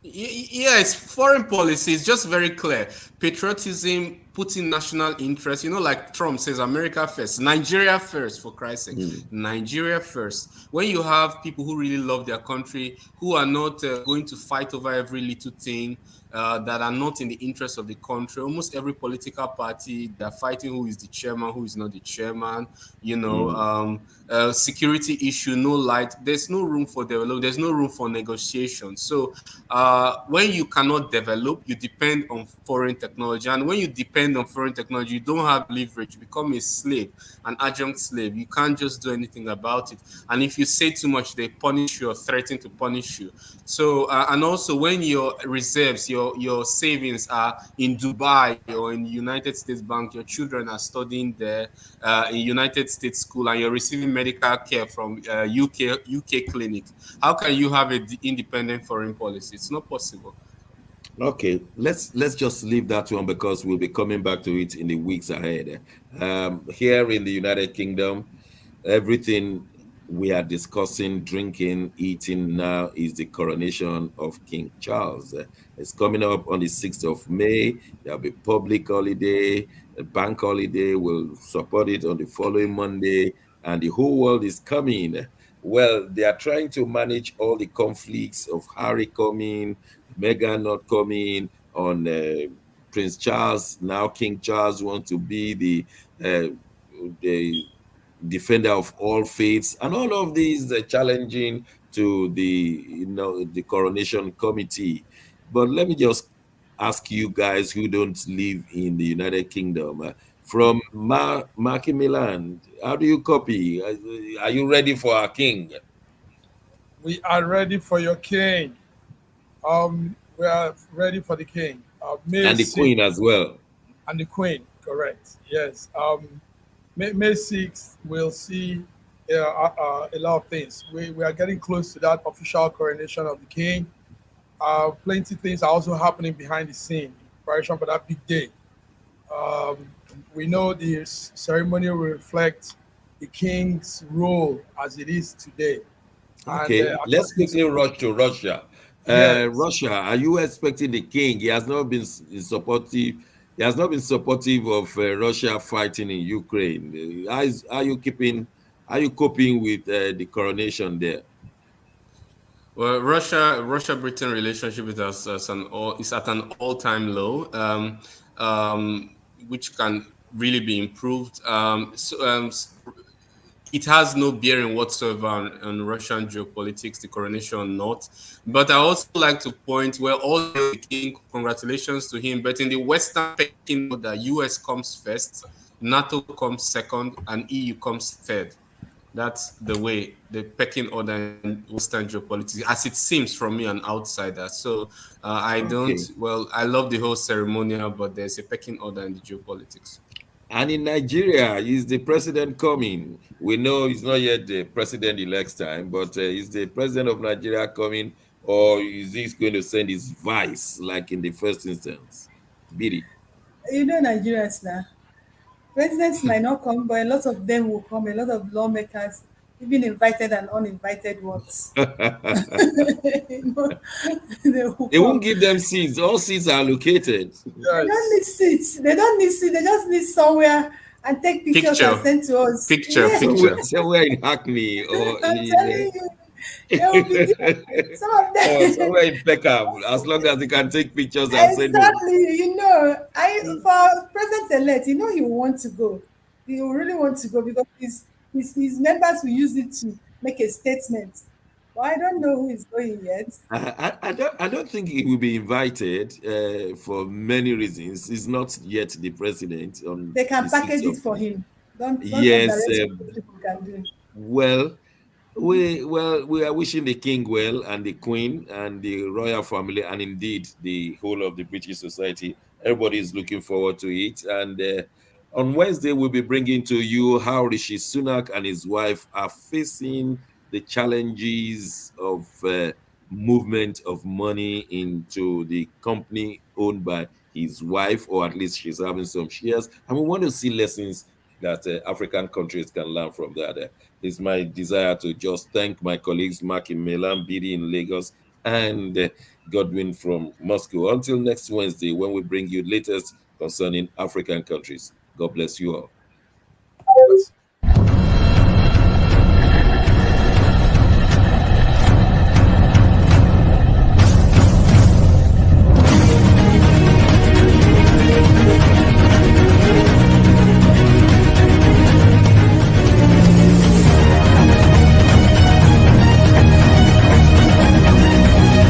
Yeah, it's foreign policy. It's just very clear. Patriotism, putting national interest. Like Trump says, America first, Nigeria first, for Christ's sake. Mm, Nigeria first. When you have people who really love their country, who are not going to fight over every little thing, that are not in the interest of the country, almost every political party, they're fighting who is the chairman, who is not the chairman. mm. Security issue, no light. There's no room for development. There's no room for negotiation. So when you cannot develop, you depend on foreign technology. And when you depend on foreign technology, you don't have leverage. You become a slave, an adjunct slave. You can't just do anything about it. And if you say too much, they punish you or threaten to punish you. So, and also when your reserves, your savings are in Dubai or in United States Bank, your children are studying there in United States school, and you're receiving medical care from UK clinic. How can you have an independent foreign policy? It's not possible. Okay, let's just leave that one because we'll be coming back to it in the weeks ahead. Here in the United Kingdom, everything we are discussing, drinking, eating now is the coronation of King Charles. It's coming up on the 6th of May. There'll be public holiday, a bank holiday. We'll support it on the following Monday, and the whole world is coming. Well, they are trying to manage all the conflicts of Harry coming, Meghan not coming, on Prince Charles. Now King Charles wants to be the defender of all faiths, and all of these are challenging to the coronation committee. But let me just ask you guys who don't live in the United Kingdom, from Marky Milan, how do you copy? Are you ready for our king We are ready for your king. We are ready for the king. May and the 6th queen as well? and the queen, correct. Yes. May 6th, we'll see a lot of things. We are getting close to that official coronation of the king. Plenty of things are also happening behind the scene in preparation for that big day. Um, we know the ceremony will reflect the king's role as it is today. And Okay, let's according quickly to, rush to Russia. yes, Russia, are you expecting the king? He has not been supportive. He has not been supportive of Russia fighting in Ukraine. Are you keeping? Are you coping with the coronation there? Well, Russia-Britain relationship is at an all-time low, which can really be improved. It has no bearing whatsoever on Russian geopolitics, the coronation not. But I also like to point, well, all hail the king, congratulations to him. But in the Western pecking order, US comes first, NATO comes second, and EU comes third. That's the way the pecking order in Western geopolitics, as it seems from me, an outsider. So I don't, Okay. well, I love the whole ceremonial, but there's a pecking order in the geopolitics. And in Nigeria, is the president coming? We know it's not yet the president elect's time, but is the president of Nigeria coming, or is he going to send his vice like in the first instance? Bidi. You know Nigerians now. Presidents might not come, but a lot of them will come. A lot of lawmakers, even invited and uninvited ones, you know, they will They won't come. give them seats. All seats are allocated. They don't yes. need seats. They don't need seats. They just need somewhere and take pictures and Picture, send to us. picture, Yeah, Somewhere, picture. somewhere in Hackney or I'm in telling you, they will be there. Some of or them. somewhere in Peckham, as long as they can take pictures and send home. Exactly. I for President elect, he will want to go. He will really want to go because his members will use it to make a statement. But I don't know who is going yet. I don't think he will be invited for many reasons. He's not yet the president on They the can 6th package it of. for him. Don't Yes, underrate what those people can do. well, we are wishing the king well, and the queen and the royal family, and indeed the whole of the British society. Everybody is looking forward to it. And on Wednesday, we'll be bringing to you how Rishi Sunak and his wife are facing the challenges of movement of money into the company owned by his wife, or at least she's having some shares. And we want to see lessons that African countries can learn from that. It's my desire to just thank my colleagues, Mark in Milan, Bidi in Lagos, and Godwin from Moscow. Until next Wednesday, when we bring you latest concerning African countries. God bless you all. Yes.